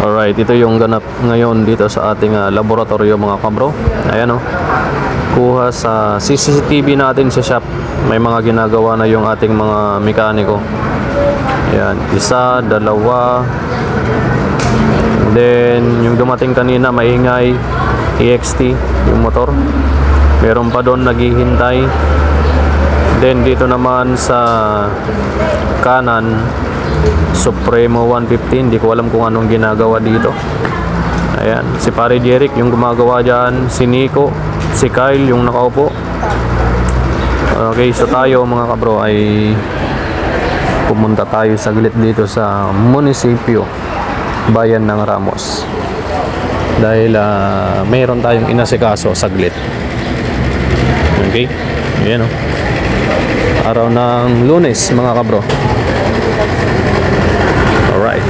Alright, ito yung ganap ngayon dito sa ating laboratorio mga kabro. Ayan o. Kuha sa CCTV natin sa shop. May mga ginagawa na yung ating mga mekaniko. Ayan, isa, dalawa. Then, yung dumating kanina, maingay, EXT, yung motor. Meron pa doon naghihintay. Then, dito naman sa kanan, Supremo 115. Hindi ko alam kung anong ginagawa dito. Ayan, si Pare Jeric yung gumagawa dyan. Si Nico, si Kyle yung nakaupo. Okay, so tayo mga kabro ay pumunta tayo saglit dito sa munisipyo Bayan ng Ramos. Dahil mayroon tayong inasikaso saglit. Okay, ayan o. Araw ng Lunes mga kabro. Alright.